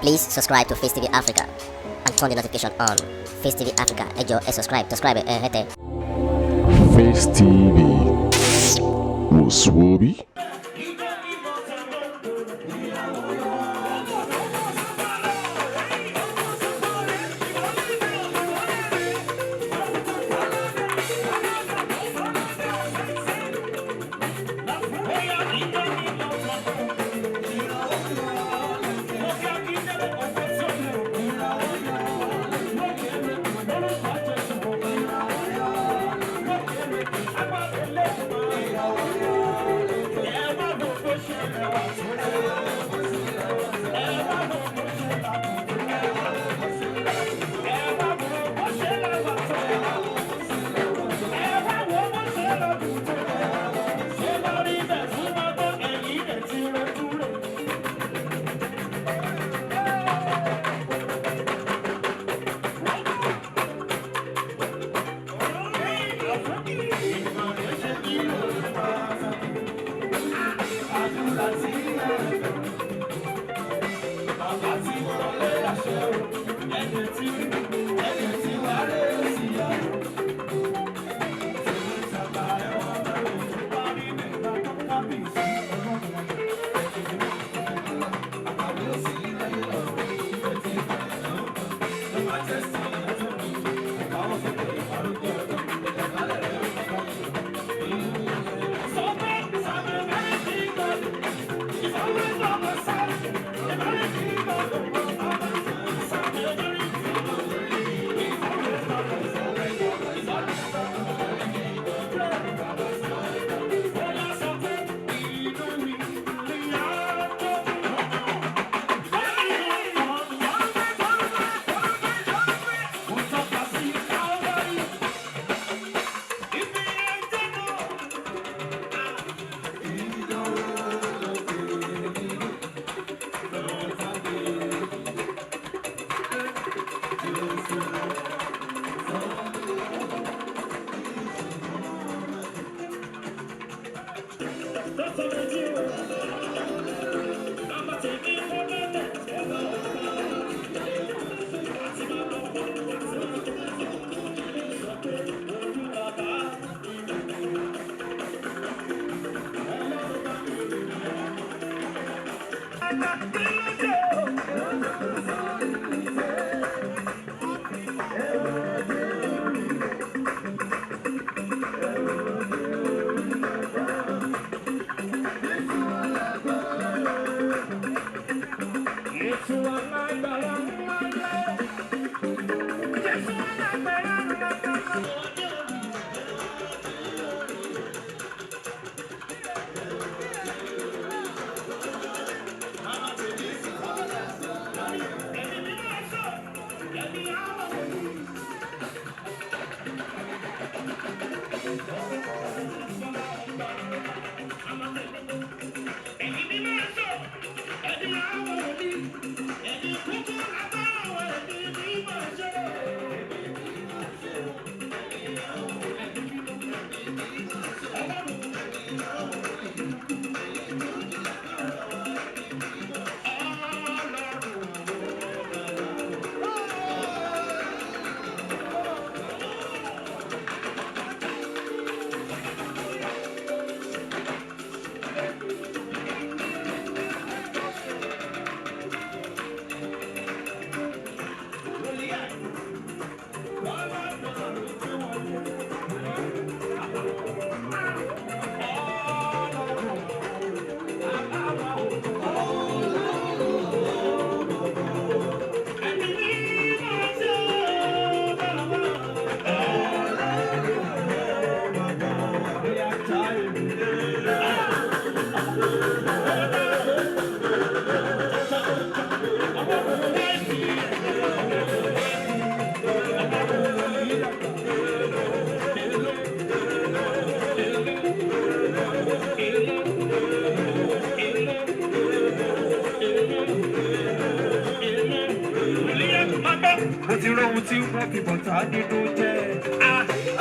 Please subscribe to Face TV Africa and turn the notification on. Face TV Africa, ẹ jọ̀ọ́ subscribe, hete. Face TV was Swoby.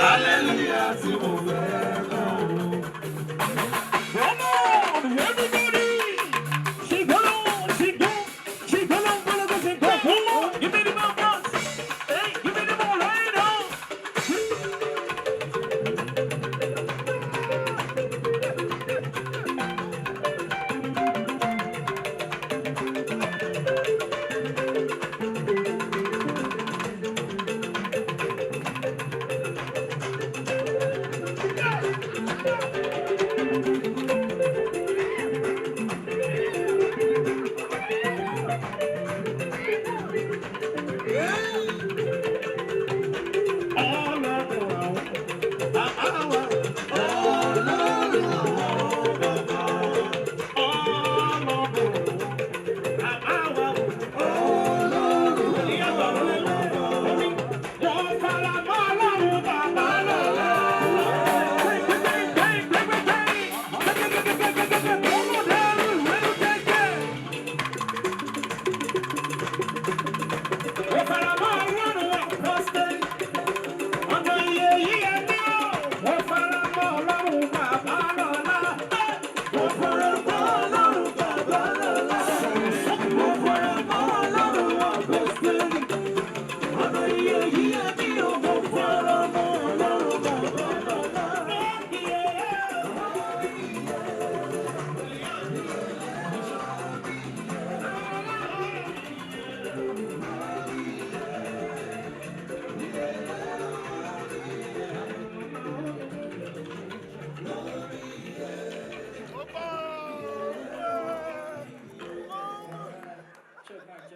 Hallelujah to Come on, everybody! Sing along, sing along, sing along,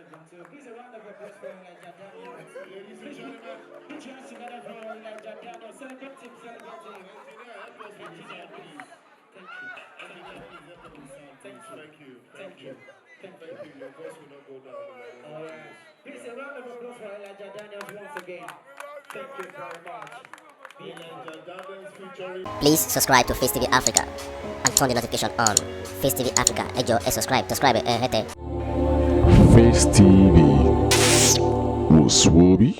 legend too. Please a round of applause for Elijah Daniels. Ladies and gentlemen, Put your hands together for Elijah Daniels. Celebrate him, celebrate him. engineer, help us with this sound, please. Thank you. Engineer, please help us with sound, please. Thank you. Thank you. Thank you. Thank you. Your voice will not go down. Alright. Please a round of applause for Elijah Daniels once again. Thank you very much. Elijah Daniels featuring Please subscribe to Face TV Africa and turn the notification on. Face TV Africa, ẹ jọ̀ọ́ ẹ subscribe, hete. Face TV was Swoby.